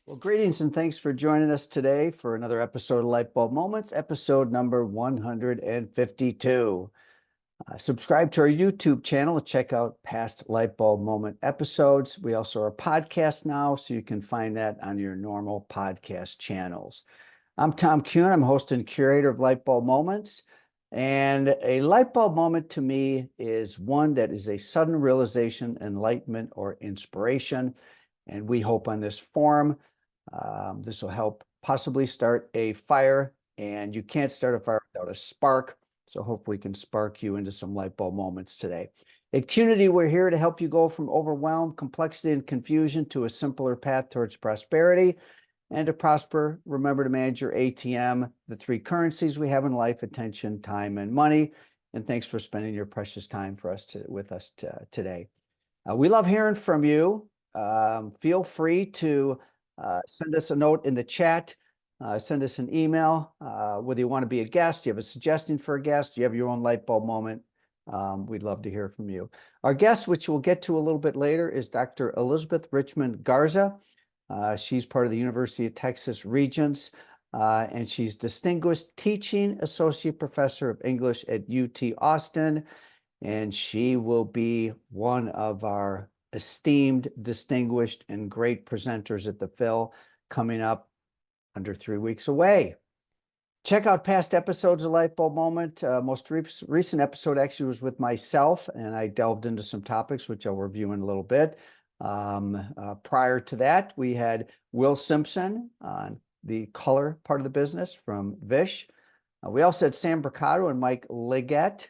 Well, greetings and thanks for joining us today for another episode of Lightbulb Moments, episode number 152. Subscribe to our YouTube channel to check out past Lightbulb Moment episodes. We also are a podcast now, so you can find that on your normal podcast channels. I'm Tom Qnity. I'm host and curator of Lightbulb Moments. And a lightbulb moment to me is one that is a sudden realization, enlightenment, or inspiration. And we hope on this forum, this will help possibly start a fire, and you can't start a fire without a spark. So hopefully we can spark you into some light bulb moments today. At Qnity, we're here to help you go from overwhelm, complexity, and confusion to a simpler path towards prosperity. And to prosper, remember to manage your ATM, the three currencies we have in life: attention, time, and money. And thanks for spending your precious time with us today. We love hearing from you. Feel free to send us a note in the chat, send us an email, whether you want to be a guest, you have a suggestion for a guest, you have your own light bulb moment. We'd love to hear from you. Our guest, which we'll get to a little bit later, is Dr. Elizabeth Richmond-Garza. She's part of the University of Texas Regents, and she's Distinguished Teaching Associate Professor of English at UT Austin, and she will be one of our esteemed, distinguished, and great presenters at the Phil coming up under 3 weeks away. Check out past episodes of Lightbulb Moment. Most recent episode actually was with myself, and I delved into some topics, which I'll review in a little bit. Prior to that, we had Will Simpson on the color part of the business from Vish. We also had Sam Bricado and Mike Liggett.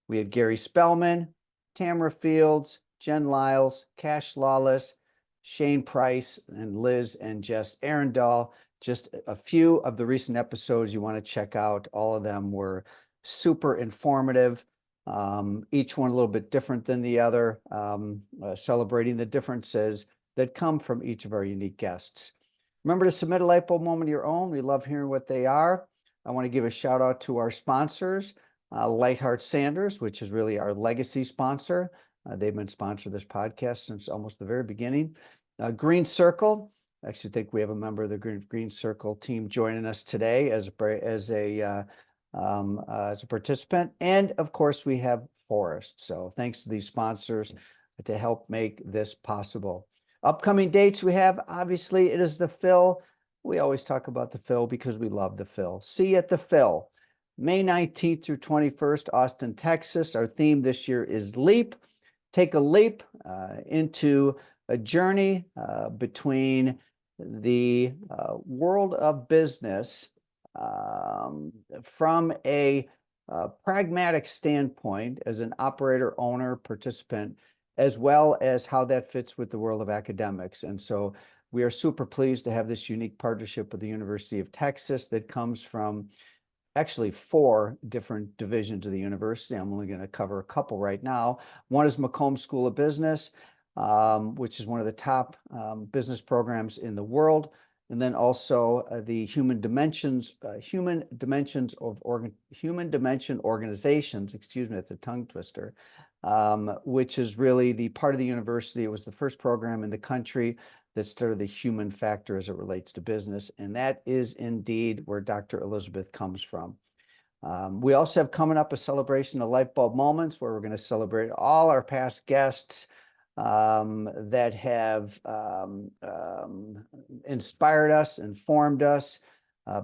We had Gary Spellman, Tamara Fields, Jen Lyles, Cash Lawless, Shane Price, and Liz and Jess Arundel. Just a few of the recent episodes you want to check out. All of them were super informative, each one a little bit different than the other, celebrating the differences that come from each of our unique guests. Remember to submit a light bulb moment of your own. We love hearing what they are. I want to give a shout out to our sponsors, Lightheart Sanders, which is really our legacy sponsor. They've been sponsoring this podcast since almost the very beginning. Green Circle. I actually think we have a member of the Green Circle team joining us today as a participant. And of course, we have Forest. So thanks to these sponsors to help make this possible. Upcoming dates we have, obviously, it is the Phil. We always talk about the Phil because we love the Phil. See you at the Phil. May 19th through 21st, Austin, Texas. Our theme this year is Leap. Take a leap into a journey between the world of business from a pragmatic standpoint as an operator, owner, participant, as well as how that fits with the world of academics. And so we are super pleased to have this unique partnership with the University of Texas that comes from actually 4 different divisions of the university. I'm only going to cover a couple right now. One is Macomb School of Business, which is one of the top business programs in the world. And then also the Human Dimension Organizations, excuse me, it's a tongue twister, which is really the part of the university. It was the first program in the country that started the human factor as it relates to business. And that is indeed where Dr. Elizabeth comes from. We also have coming up a celebration of Lightbulb Moments, where we're going to celebrate all our past guests that have inspired us, informed us,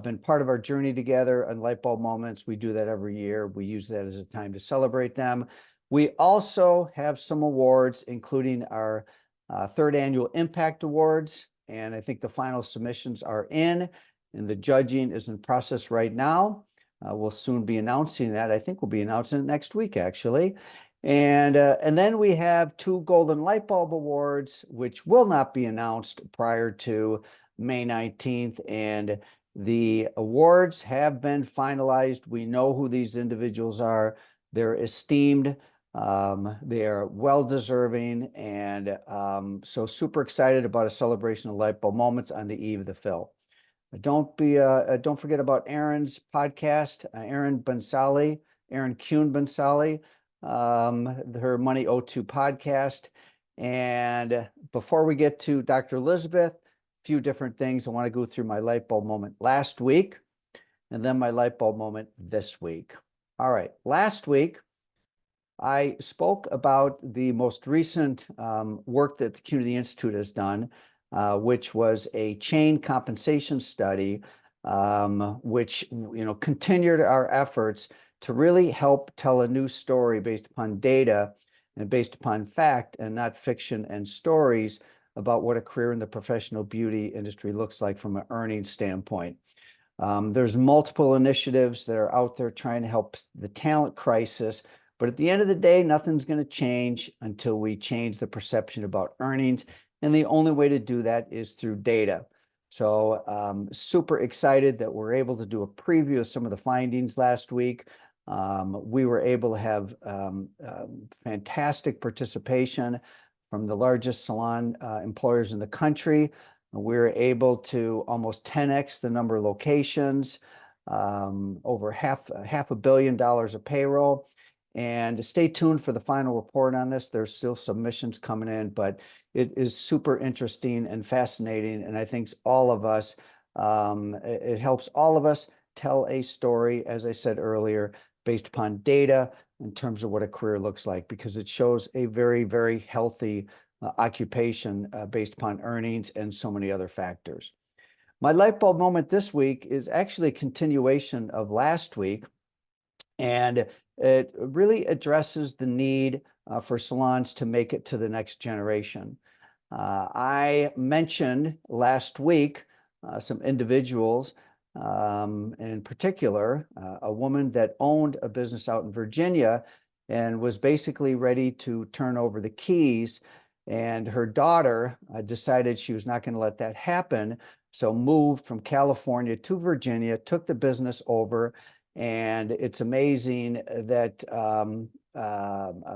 been part of our journey together on Lightbulb Moments. We do that every year. We use that as a time to celebrate them. We also have some awards, including our 3rd annual Impact Awards, and I think the final submissions are in, and the judging is in process right now. We'll soon be announcing that. I think we'll be announcing it next week, actually. And then we have 2 Golden Lightbulb Awards, which will not be announced prior to May 19th. And the awards have been finalized. We know who these individuals are. They're esteemed. They are well-deserving. And so super excited about a celebration of Lightbulb Moments on the eve of the Phil. Don't forget about Erin's podcast, Erin Bensali, Erin Kuhn Bensali, her Money O2 podcast. And before we get to Dr. Elizabeth, few different things. I want to go through my light bulb moment last week and then my light bulb moment this week. All right, last week, I spoke about the most recent work that the Qnity Institute has done, which was a chain compensation study, which continued our efforts to really help tell a new story based upon data and based upon fact and not fiction and stories about what a career in the professional beauty industry looks like from an earnings standpoint. There's multiple initiatives that are out there trying to help the talent crisis. But at the end of the day, nothing's going to change until we change the perception about earnings. And the only way to do that is through data. So super excited that we're able to do a preview of some of the findings last week. We were able to have fantastic participation from the largest salon employers in the country. We were able to almost 10x the number of locations, over half $500 million of payroll. And stay tuned for the final report on this. There's still submissions coming in, but it is super interesting and fascinating. And I think all of us, it helps all of us tell a story, as I said earlier, based upon data in terms of what a career looks like, because it shows a very, very healthy occupation based upon earnings and so many other factors. My light bulb moment this week is actually a continuation of last week. And it really addresses the need for salons to make it to the next generation. I mentioned last week some individuals, in particular, a woman that owned a business out in Virginia and was basically ready to turn over the keys. And her daughter decided she was not going to let that happen. So moved from California to Virginia, took the business over. And it's amazing that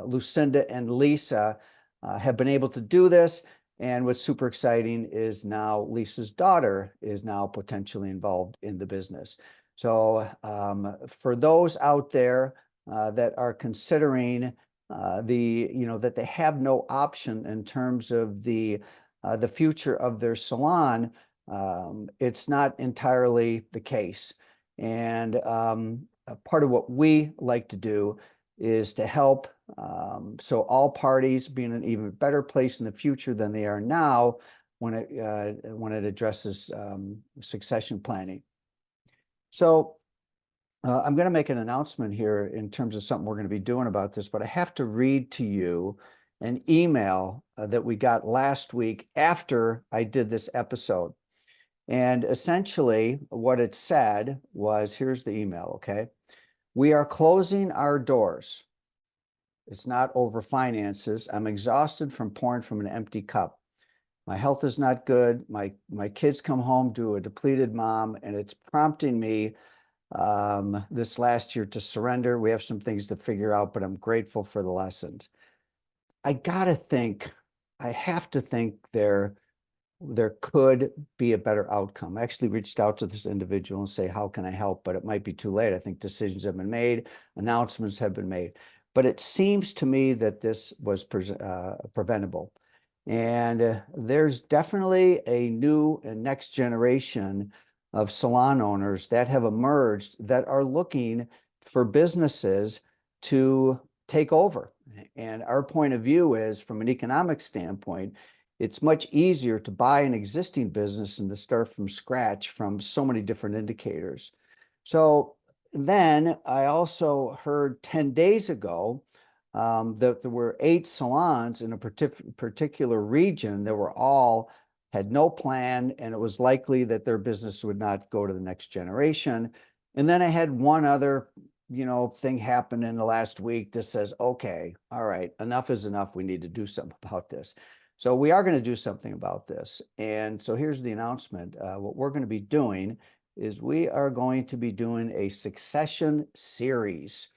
Lucinda and Lisa have been able to do this. And what's super exciting is now Lisa's daughter is now potentially involved in the business. So for those out there that are considering that they have no option in terms of the future of their salon, it's not entirely the case. And part of what we like to do is to help so all parties be in an even better place in the future than they are now when it addresses succession planning. So I'm going to make an announcement here in terms of something we're going to be doing about this, but I have to read to you an email that we got last week after I did this episode. And essentially what it said was, here's the email, okay? We are closing our doors. It's not over finances. I'm exhausted from pouring from an empty cup. My health is not good. My kids come home to a depleted mom, and it's prompting me this last year to surrender. We have some things to figure out, but I'm grateful for the lessons. I have to think there could be a better outcome. I actually reached out to this individual and say, how can I help? But it might be too late. I think decisions have been made, announcements have been made. But it seems to me that this was preventable. And there's definitely a new and next generation of salon owners that have emerged that are looking for businesses to take over. And our point of view is, from an economic standpoint, it's much easier to buy an existing business and to start from scratch from so many different indicators. So then I also heard 10 days ago that there were 8 salons in a particular region that were all had no plan, and it was likely that their business would not go to the next generation. And then I had one other thing happen in the last week that says, okay, all right, enough is enough. We need to do something about this. So we are going to do something about this. And so here's the announcement. What we're going to be doing is we are going to be doing a succession series.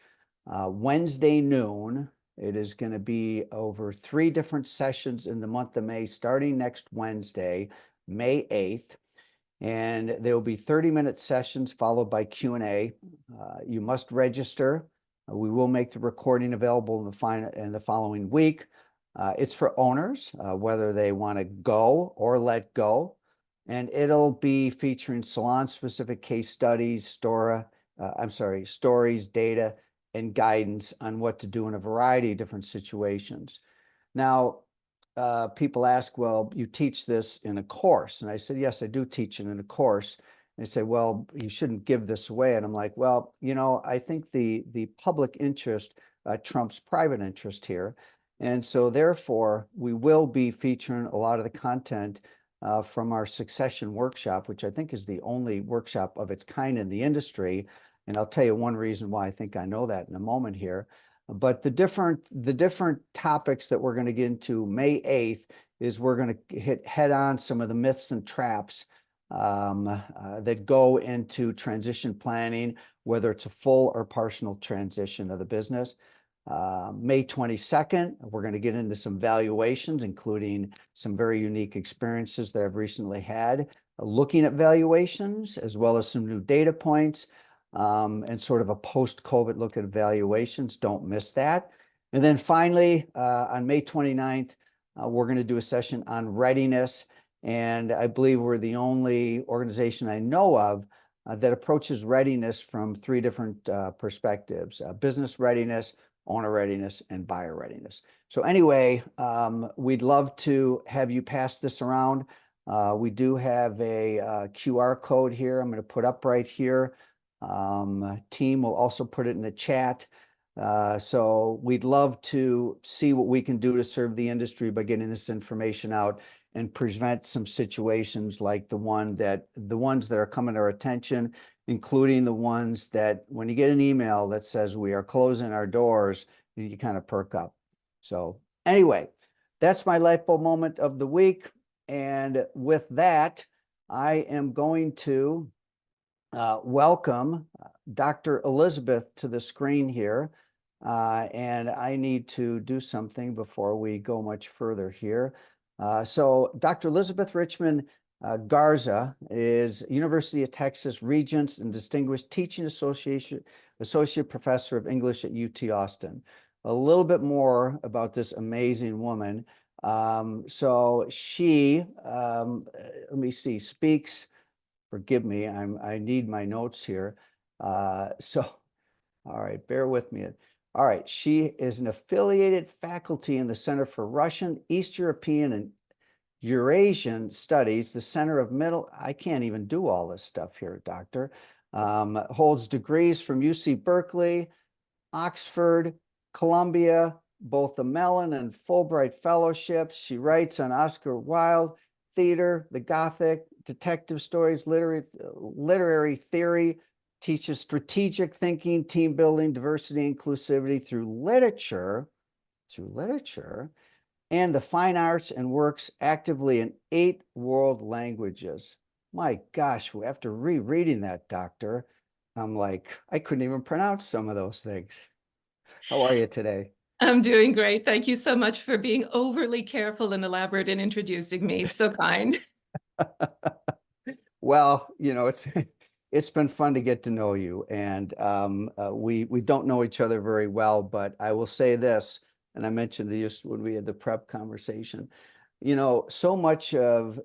Wednesday noon. It is going to be over 3 different sessions in the month of May, starting next Wednesday, May 8th. And there will be 30-minute sessions followed by Q&A. You must register. We will make the recording available in the following week. It's for owners, whether they want to go or let go. and it'll be featuring salon-specific case studies, stories, data, and guidance on what to do in a variety of different situations. Now, people ask, well, you teach this in a course. And I said, yes, I do teach it in a course. And they say, well, you shouldn't give this away. And I'm like, well, I think the public interest trumps private interest here. And so therefore, we will be featuring a lot of the content from our succession workshop, which I think is the only workshop of its kind in the industry. And I'll tell you one reason why I think I know that in a moment here. But the different topics that we're going to get into May 8th is we're going to hit head on some of the myths and traps that go into transition planning, whether it's a full or partial transition of the business. May 22nd, we're going to get into some valuations, including some very unique experiences that I've recently had looking at valuations, as well as some new data points. And sort of a post-COVID look at evaluations. Don't miss that. And then finally, on May 29th, we're going to do a session on readiness. And I believe we're the only organization I know of that approaches readiness from three different perspectives: business readiness, owner readiness, and buyer readiness. So anyway, we'd love to have you pass this around. We do have a QR code here I'm going to put up right here. Team will also put it in the chat. So we'd love to see what we can do to serve the industry by getting this information out and prevent some situations like the ones that are coming to our attention, including the ones that when you get an email that says we are closing our doors, you kind of perk up. So anyway, that's my light bulb moment of the week. And with that, I am going to welcome Dr. Elizabeth to the screen here. And I need to do something before we go much further here. So Dr. Elizabeth Richmond-Garza is University of Texas Regents and Distinguished Teaching Associate Professor of English at UT Austin. A little bit more about this amazing woman. So she, let me see, speaks. Forgive me, I need my notes here. All right, bear with me. All right, she is an affiliated faculty in the Center for Russian, East European, and Eurasian Studies, the Center of I can't even do all this stuff here, doctor. Holds degrees from UC Berkeley, Oxford, Columbia, both the Mellon and Fulbright fellowships. She writes on Oscar Wilde, theater, the Gothic, detective stories, literary theory, teaches strategic thinking, team building, diversity, inclusivity through literature, and the fine arts, and works actively in 8 world languages. My gosh, after rereading that, doctor, I'm like, I couldn't even pronounce some of those things. How are you today? I'm doing great. Thank you so much for being overly careful and elaborate in introducing me. So kind. Well, it's been fun to get to know you, and we don't know each other very well, but I will say this, and I mentioned this when we had the prep conversation. So much of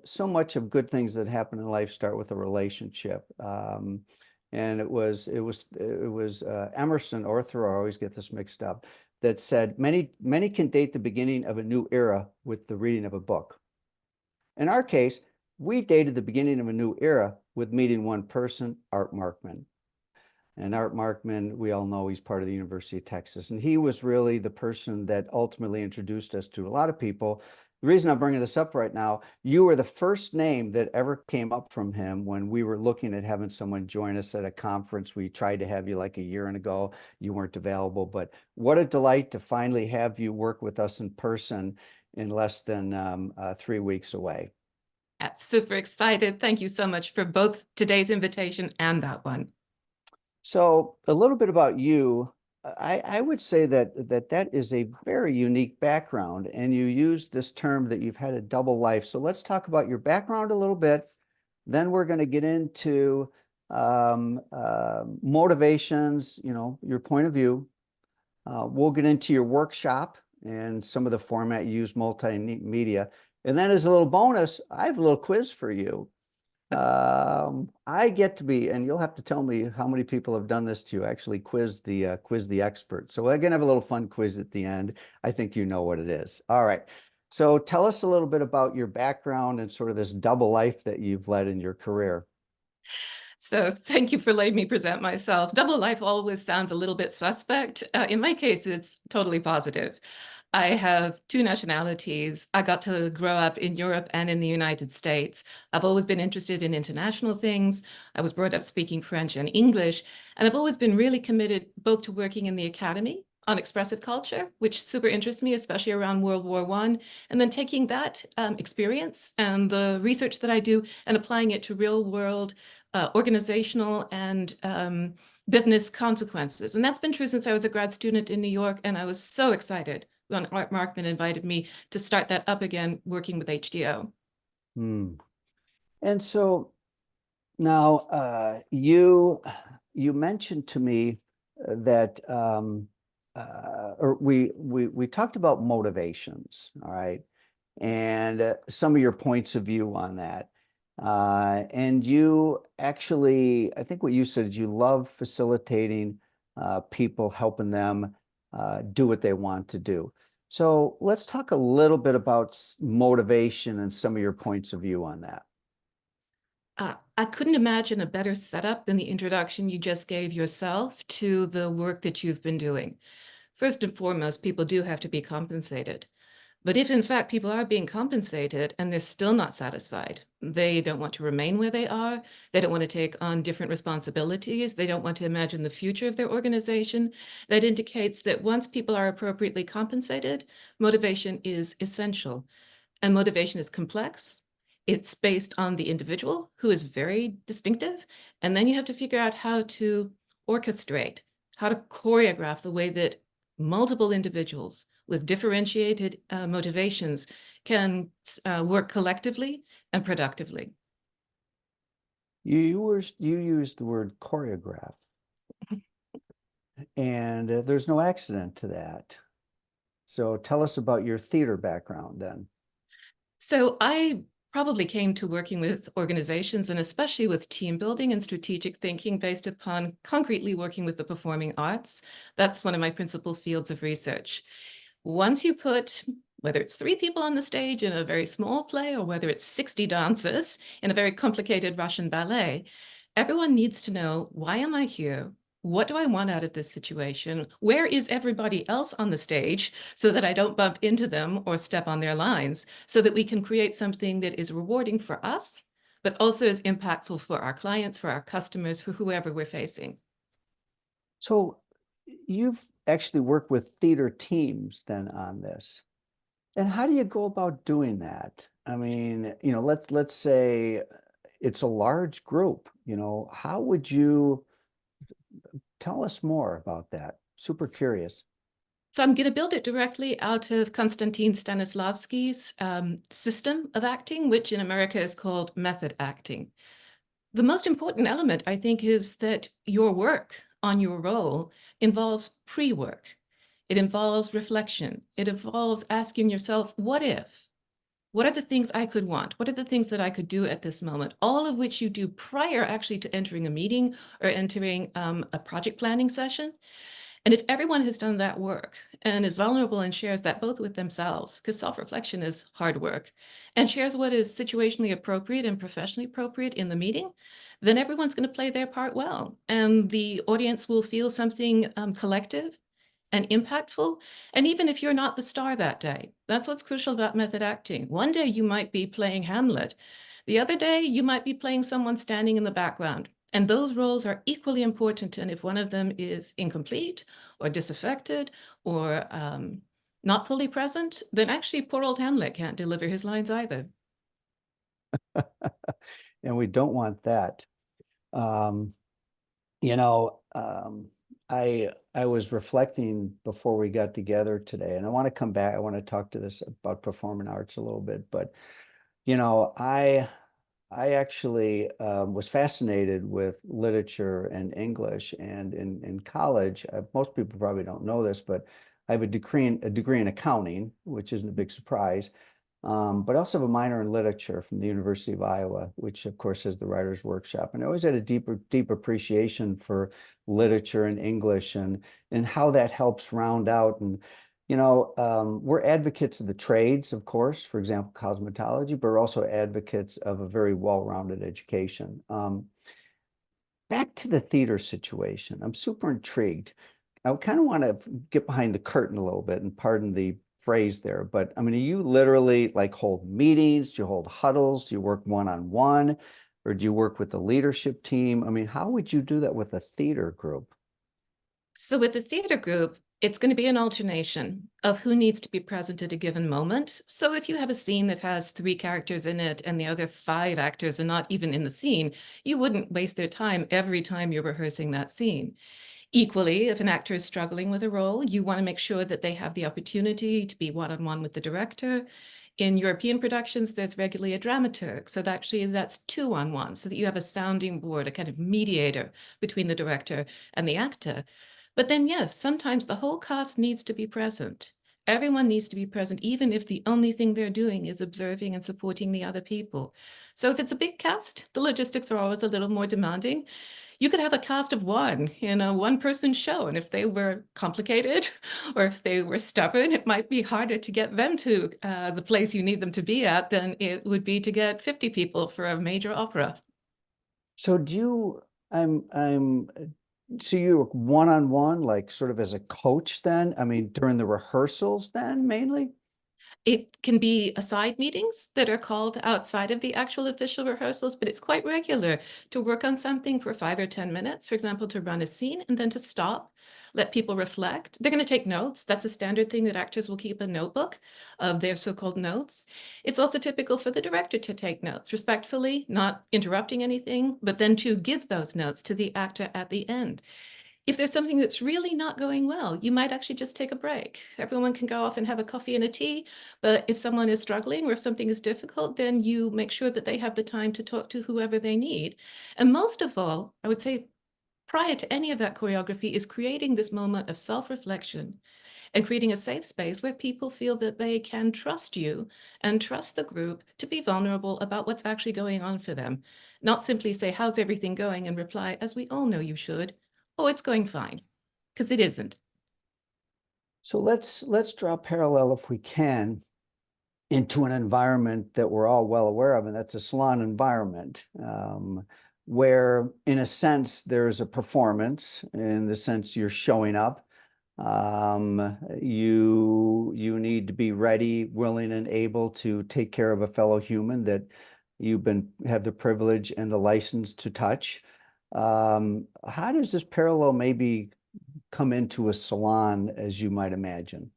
good things that happen in life start with a relationship. And it was Emerson or Thoreau, I always get this mixed up, that said many can date the beginning of a new era with the reading of a book. In our case, we dated the beginning of a new era with meeting one person, Art Markman. And Art Markman, we all know he's part of the University of Texas. And he was really the person that ultimately introduced us to a lot of people. The reason I'm bringing this up right now, you were the first name that ever came up from him when we were looking at having someone join us at a conference. We tried to have you like a year ago. You weren't available, but what a delight to finally have you work with us in person in less than 3 weeks away. Super excited. Thank you so much for both today's invitation and that one. So a little bit about you. I would say that is a very unique background, and you use this term that you've had a double life. So let's talk about your background a little bit. Then we're going to get into motivations, your point of view. We'll get into your workshop and some of the format you use, multimedia. And then as a little bonus, I have a little quiz for you. I get to be, and you'll have to tell me how many people have done this to you, actually quiz the expert. So we're gonna have a little fun quiz at the end. I think you know what it is. All right. So tell us a little bit about your background and sort of this double life that you've led in your career. So thank you for letting me present myself. Double life always sounds a little bit suspect. In my case, it's totally positive. I have two nationalities. I got to grow up in Europe and in the United States. I've always been interested in international things. I was brought up speaking French and English, and I've always been really committed both to working in the academy on expressive culture, which super interests me, especially around World War I, and then taking that experience and the research that I do and applying it to real world organizational and business consequences. And that's been true since I was a grad student in New York, and I was so excited when Art Markman invited me to start that up again, working with HDO. Hmm. And so now you mentioned to me that or we talked about motivations, all right, and some of your points of view on that. And you actually, I think what you said is you love facilitating people, helping them do what they want to do. So let's talk a little bit about motivation and some of your points of view on that. I couldn't imagine a better setup than the introduction you just gave yourself to the work that you've been doing. First and foremost, people do have to be compensated. But if in fact people are being compensated and they're still not satisfied, they don't want to remain where they are, they don't want to take on different responsibilities, they don't want to imagine the future of their organization, that indicates that once people are appropriately compensated, motivation is essential. And motivation is complex. It's based on the individual, who is very distinctive. And then you have to figure out how to orchestrate, how to choreograph the way that multiple individuals with differentiated motivations can work collectively and productively. You used the word choreograph, and there's no accident to that. So tell us about your theater background then. So I probably came to working with organizations and especially with team building and strategic thinking based upon concretely working with the performing arts. That's one of my principal fields of research. Once you put, whether it's 3 people on the stage in a very small play or whether it's 60 dancers in a very complicated Russian ballet, everyone needs to know, why am I here? What do I want out of this situation? Where is everybody else on the stage so that I don't bump into them or step on their lines, so that we can create something that is rewarding for us, but also is impactful for our clients, for our customers, for whoever we're facing. So you've actually worked with theater teams then on this. And how do you go about doing that? I mean, let's say it's a large group, how would you tell us more about that? Super curious. So I'm going to build it directly out of Konstantin Stanislavski's system of acting, which in America is called method acting. The most important element, I think, is that your work on your role involves pre-work. It involves reflection. It involves asking yourself, what if? What are the things I could want? What are the things that I could do at this moment? All of which you do prior actually to entering a meeting or entering a project planning session. And if everyone has done that work and is vulnerable and shares that both with themselves, because self-reflection is hard work, and shares what is situationally appropriate and professionally appropriate in the meeting, then everyone's going to play their part well. And the audience will feel something collective and impactful. And even if you're not the star that day, that's what's crucial about method acting. One day you might be playing Hamlet. The other day you might be playing someone standing in the background. And those roles are equally important. And if one of them is incomplete or disaffected or not fully present, then actually poor old Hamlet can't deliver his lines either. And we don't want that. Um, you know, I was reflecting before we got together today, and I want to come back. I want to talk to this about performing arts a little bit, but I actually was fascinated with literature and English, and in college, most people probably don't know this, but I have a degree in accounting, which isn't a big surprise. but I also have a minor in literature from the University of Iowa, which of course has the writer's workshop. And I always had a deep appreciation for literature and English and how that helps round out. And, we're advocates of the trades, of course, for example, cosmetology, but we're also advocates of a very well-rounded education. Back to the theater situation. I'm super intrigued. I kind of want to get behind the curtain a little bit and pardon the phrase there, but I mean, do you literally like hold meetings? Do you hold huddles? Do you work one-on-one? Or do you work with the leadership team? I mean, how would you do that with a theater group? So with the theater group, it's going to be an alternation of who needs to be present at a given moment. So if you have a scene that has 3 characters in it and the other 5 actors are not even in the scene, you wouldn't waste their time every time you're rehearsing that scene. Equally, if an actor is struggling with a role, you want to make sure that they have the opportunity to be one-on-one with the director. In European productions, there's regularly a dramaturg. So actually that's 2-on-1, so that you have a sounding board, a kind of mediator between the director and the actor. But then, yes, sometimes the whole cast needs to be present. Everyone needs to be present, even if the only thing they're doing is observing and supporting the other people. So if it's a big cast, the logistics are always a little more demanding. You could have a cast of one in a one-person show, and if they were complicated or if they were stubborn, it might be harder to get them to the place you need them to be at than it would be to get 50 people for a major opera. So do you, so you work one-on-one, like sort of as a coach then? I mean, during the rehearsals then mainly? It can be aside meetings that are called outside of the actual official rehearsals, but it's quite regular to work on something for 5 or 10 minutes, for example, to run a scene and then to stop, let people reflect. They're going to take notes. That's a standard thing that actors will keep a notebook of their so-called notes. It's also typical for the director to take notes respectfully, not interrupting anything, but then to give those notes to the actor at the end. If there's something that's really not going well, you might actually just take a break. Everyone can go off and have a coffee and a tea, but if someone is struggling or if something is difficult, then you make sure that they have the time to talk to whoever they need. And most of all, I would say prior to any of that choreography is creating this moment of self-reflection and creating a safe space where people feel that they can trust you and trust the group to be vulnerable about what's actually going on for them. Not simply say, how's everything going? And reply, as we all know you should, oh, it's going fine, because it isn't. So let's draw a parallel if we can into an environment that we're all well aware of, and that's a salon environment, where in a sense there's a performance, in the sense you're showing up. You need to be ready, willing, and able to take care of a fellow human that have the privilege and the license to touch. How does this parallel maybe come into a salon, as you might imagine?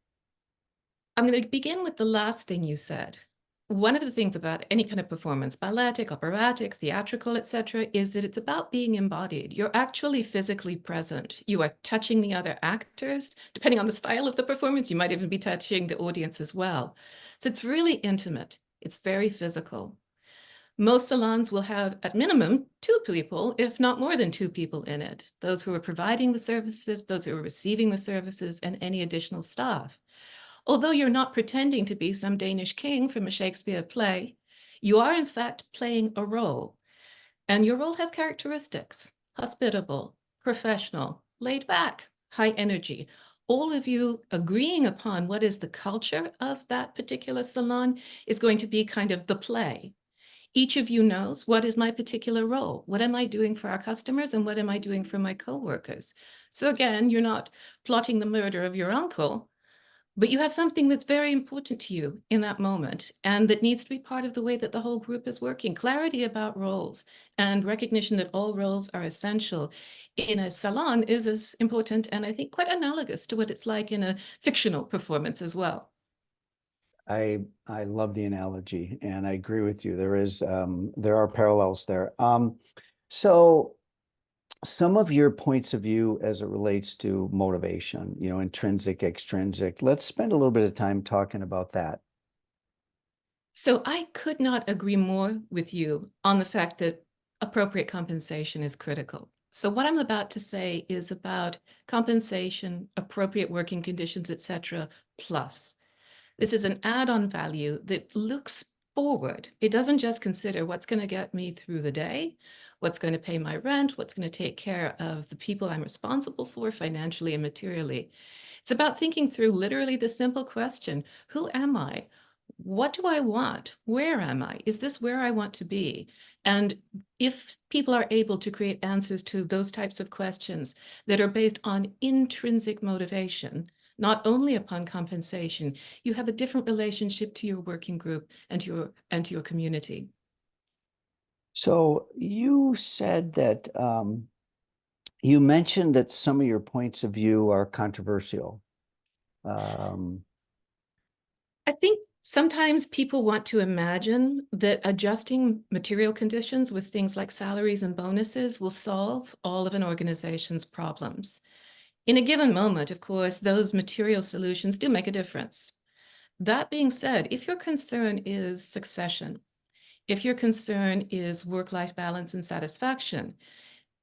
I'm going to begin with the last thing you said. One of the things about any kind of performance, balletic, operatic, theatrical, etc., is that it's about being embodied. You're actually physically present. You are touching the other actors. Depending on the style of the performance, you might even be touching the audience as well. So it's really intimate. It's very physical. Most salons will have, at minimum, 2 people, if not more than 2 people in it. Those who are providing the services, those who are receiving the services, and any additional staff. Although you're not pretending to be some Danish king from a Shakespeare play, you are in fact playing a role. And your role has characteristics: hospitable, professional, laid back, high energy. All of you agreeing upon what is the culture of that particular salon is going to be kind of the play. Each of you knows, what is my particular role? What am I doing for our customers and what am I doing for my coworkers? So again, you're not plotting the murder of your uncle, but you have something that's very important to you in that moment and that needs to be part of the way that the whole group is working. Clarity about roles and recognition that all roles are essential in a salon is as important, and I think quite analogous to what it's like in a fictional performance as well. I love the analogy, and I agree with you. There are parallels there. So some of your points of view as it relates to motivation, intrinsic, extrinsic. Let's spend a little bit of time talking about that. So I could not agree more with you on the fact that appropriate compensation is critical. So what I'm about to say is about compensation, appropriate working conditions, etc., plus. This is an add-on value that looks forward. It doesn't just consider what's going to get me through the day, what's going to pay my rent, what's going to take care of the people I'm responsible for financially and materially. It's about thinking through literally the simple question, who am I? What do I want? Where am I? Is this where I want to be? And if people are able to create answers to those types of questions that are based on intrinsic motivation, not only upon compensation, you have a different relationship to your working group and to your community. So you said that you mentioned that some of your points of view are controversial. Um, I think sometimes people want to imagine that adjusting material conditions with things like salaries and bonuses will solve all of an organization's problems. In a given moment, of course, those material solutions do make a difference. That being said, if your concern is succession, if your concern is work-life balance and satisfaction,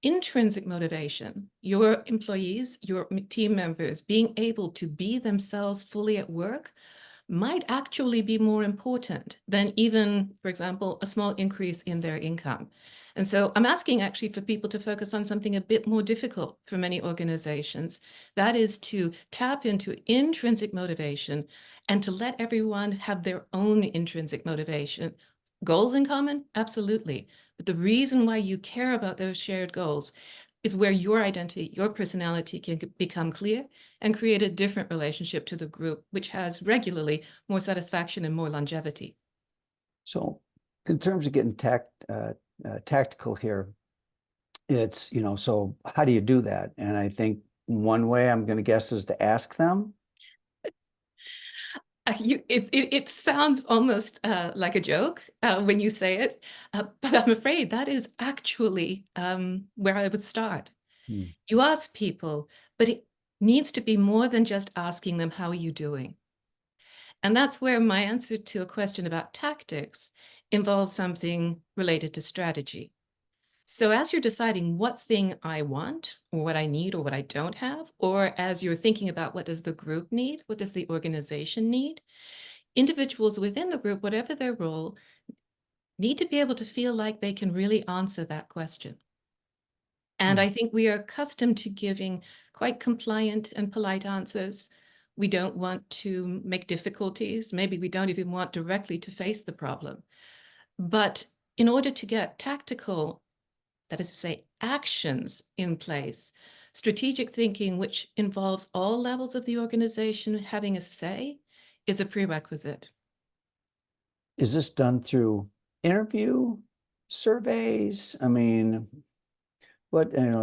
intrinsic motivation, your employees, your team members being able to be themselves fully at work might actually be more important than even, for example, a small increase in their income. And so I'm asking actually for people to focus on something a bit more difficult for many organizations. That is to tap into intrinsic motivation and to let everyone have their own intrinsic motivation. Goals in common? Absolutely. But the reason why you care about those shared goals is where your identity, your personality can become clear and create a different relationship to the group, which has regularly more satisfaction and more longevity. so in terms of getting tactical here, it's, so how do you do that? And I think one way I'm going to guess is to ask them. It sounds almost like a joke when you say it, but I'm afraid that is actually where I would start. Hmm. You ask people, but it needs to be more than just asking them, how are you doing? And that's where my answer to a question about tactics involves something related to strategy. So as you're deciding what thing I want or what I need or what I don't have, or as you're thinking about what does the group need, what does the organization need, individuals within the group, whatever their role, need to be able to feel like they can really answer that question. And Hmm. I think we are accustomed to giving quite compliant and polite answers. We don't want to make difficulties. Maybe we don't even want directly to face the problem. But in order to get tactical, that is to say, actions in place, strategic thinking, which involves all levels of the organization having a say, is a prerequisite. Is this done through interview, surveys? I mean,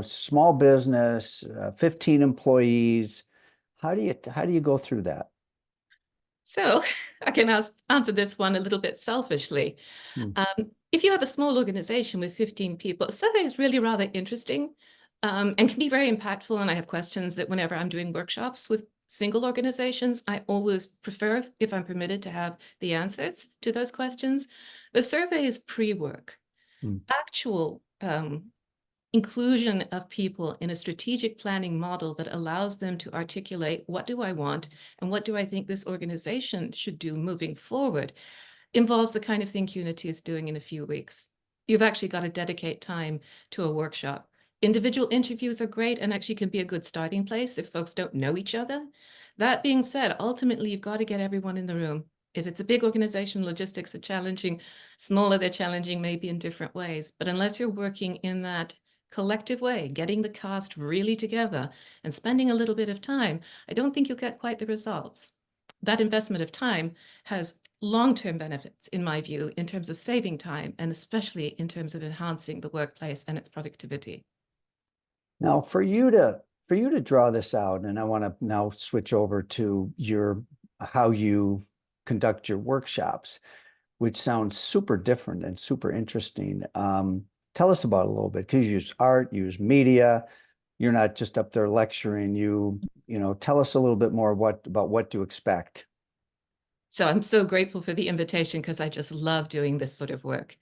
small business, 15 employees. How do you go through that? So I can answer this one a little bit selfishly. Hmm. If you have a small organization with 15 people, a survey is really rather interesting and can be very impactful. And I have questions that whenever I'm doing workshops with single organizations, I always prefer, if I'm permitted, to have the answers to those questions. The survey is pre-work. Hmm. Actual inclusion of people in a strategic planning model that allows them to articulate what do I want and what do I think this organization should do moving forward involves the kind of thing Qnity is doing in a few weeks. You've actually got to dedicate time to a workshop. Individual interviews are great and actually can be a good starting place if folks don't know each other. That being said, ultimately, you've got to get everyone in the room. If it's a big organization, logistics are challenging. Smaller, they're challenging maybe in different ways. But unless you're working in that collective way, getting the cast really together and spending a little bit of time, I don't think you'll get quite the results. That investment of time has long-term benefits, in my view, in terms of saving time and especially in terms of enhancing the workplace and its productivity. Now, for you to draw this out, and I want to now switch over to your how you conduct your workshops, which sounds super different and super interesting. Tell us about it a little bit, because you use art, you use media. You're not just up there lecturing. Tell us a little bit more about what to expect. So I'm so grateful for the invitation because I just love doing this sort of work.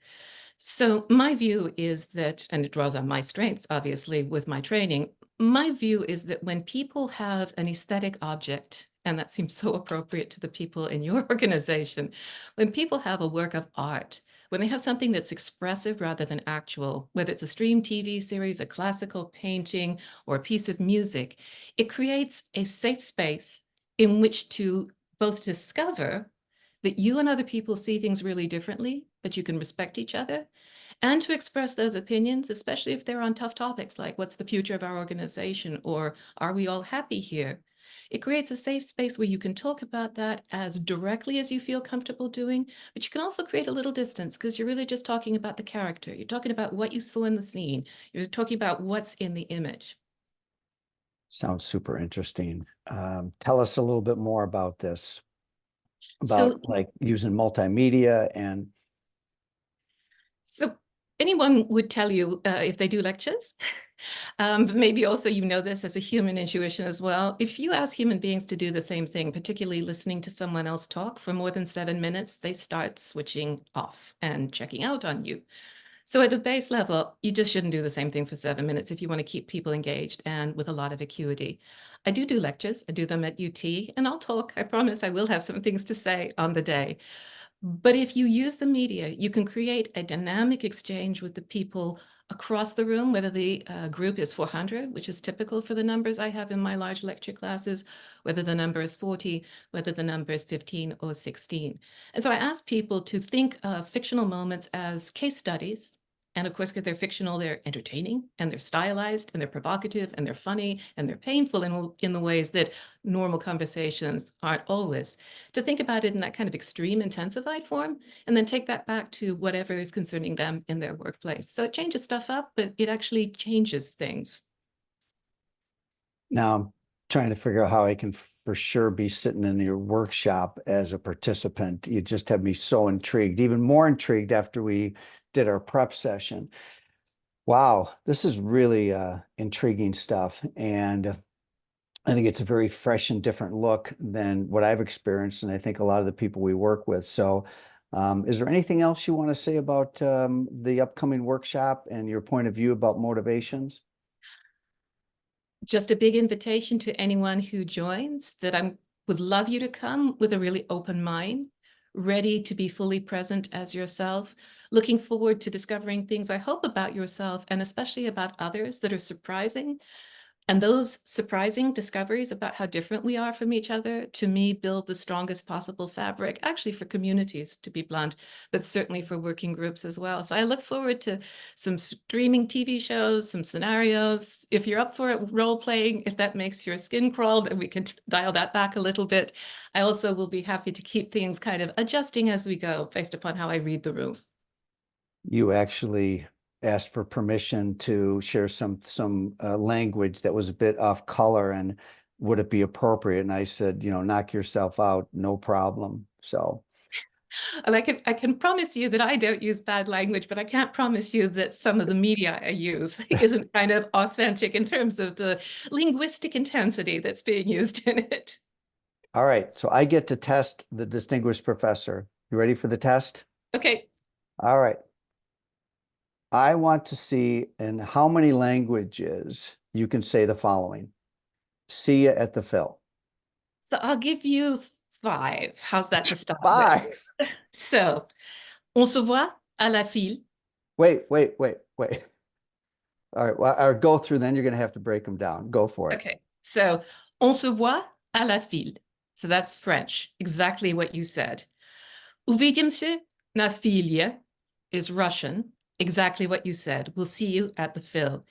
So my view is that, and it draws on my strengths, obviously, with my training, my view is that when people have an aesthetic object and that seems so appropriate to the people in your organization. When people have a work of art, when they have something that's expressive rather than actual, whether it's a streamed TV series, a classical painting, or a piece of music, it creates a safe space in which to both discover that you and other people see things really differently, but you can respect each other, and to express those opinions, especially if they're on tough topics like what's the future of our organization or are we all happy here? It creates a safe space where you can talk about that as directly as you feel comfortable doing, but you can also create a little distance because you're really just talking about the character. You're talking about what you saw in the scene. You're talking about what's in the image. Sounds super interesting. Tell us a little bit more about this, about So like using multimedia and So anyone would tell you if they do lectures, but maybe also you know this as a human intuition as well. If you ask human beings to do the same thing, particularly listening to someone else talk for more than 7 minutes, they start switching off and checking out on you. So at a base level, you just shouldn't do the same thing for 7 minutes if you want to keep people engaged and with a lot of acuity. I do lectures. I do them at UT, and I'll talk. I promise I will have some things to say on the day. But if you use the media, you can create a dynamic exchange with the people across the room, whether the group is 400, which is typical for the numbers I have in my large lecture classes, whether the number is 40, whether the number is 15 or 16. And so I ask people to think of fictional moments as case studies. And of course, because they're fictional, they're entertaining and they're stylized and they're provocative and they're funny and they're painful in the ways that normal conversations aren't always, to think about it in that kind of extreme intensified form, and then take that back to whatever is concerning them in their workplace. So it changes stuff up, but it actually changes things. now I'm trying to figure out how I can for sure be sitting in your workshop as a participant. You just have me so intrigued, even more intrigued after we did our prep session. Wow, this is really intriguing stuff. And I think it's a very fresh and different look than what I've experienced. And I think a lot of the people we work with. So, is there anything else you want to say about the upcoming workshop and your point of view about motivations? Just a big invitation to anyone who joins that I would love you to come with a really open mind, ready to be fully present as yourself, looking forward to discovering things I hope about yourself and especially about others that are surprising. And those surprising discoveries about how different we are from each other, to me, build the strongest possible fabric, actually for communities, to be blunt, but certainly for working groups as well. So I look forward to some streaming TV shows, some scenarios. If you're up for it, role playing, if that makes your skin crawl, then we can dial that back a little bit. I also will be happy to keep things kind of adjusting as we go based upon how I read the room. You actually asked for permission to share some language that was a bit off color, and would it be appropriate? And I said, knock yourself out, no problem. So, And I can promise you that I don't use bad language, but I can't promise you that some of the media I use isn't kind of authentic in terms of the linguistic intensity that's being used in it. all right. So I get to test the distinguished professor. You ready for the test? Okay, All right. I want to see in how many languages you can say the following. See you at the Phil. so I'll give you 5. How's that to start with? Five. So, on se voit à la file. Wait. All right. Well, I'll go through, then you're going to have to break them down. Go for it. Okay, so on se voit à la file. So that's French, exactly what you said. Увидимся на филе is Russian, exactly what you said. We'll see you at the Phil.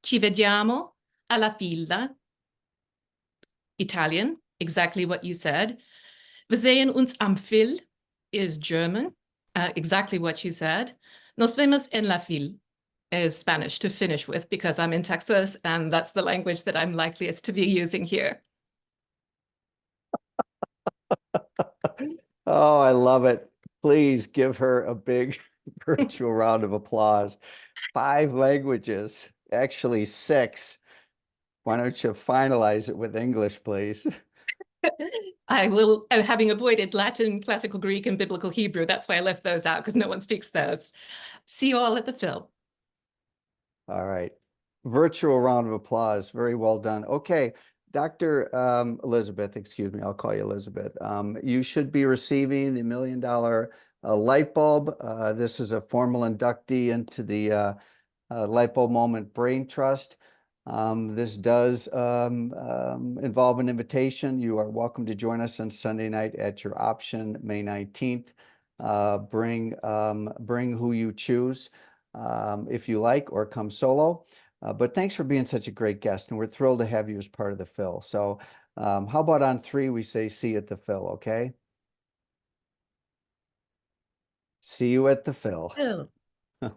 Ci vediamo alla fila, Italian, exactly what you said. Wir sehen uns am Phil is German, exactly what you said. Nos vemos en la fila is Spanish to finish with because I'm in Texas and that's the language that I'm likeliest to be using here. Oh, I love it. Please give her a big virtual round of applause. 5 languages, actually 6. Why don't you finalize it with English, please? I will, having avoided Latin, classical Greek, and biblical Hebrew, that's why I left those out because no one speaks those. See you all at the Phil. All right. Virtual round of applause. Very well done. Okay. Dr. Elizabeth, excuse me, I'll call you Elizabeth. You should be receiving the $1 Million Light Bulb. This is a formal inductee into the Lightbulb Moment Brain Trust. This does involve an invitation. You are welcome to join us on Sunday night at your option, May 19th. Bring who you choose if you like, or come solo. But thanks for being such a great guest, and we're thrilled to have you as part of the Phil. So how about on 3, we say see you at the Phil, okay? See you at the Phil. Oh.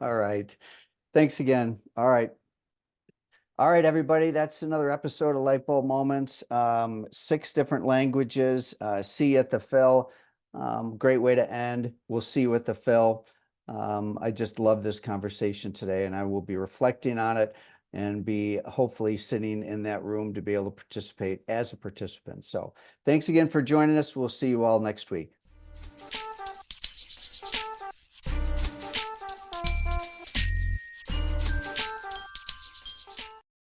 All right. Thanks again. All right. All right, everybody, that's another episode of Lightbulb Moments. 6 different languages. See you at the Phil. Great way to end. We'll see you at the Phil. I just love this conversation today, and I will be reflecting on it and be hopefully sitting in that room to be able to participate as a participant. So thanks again for joining us. We'll see you all next week.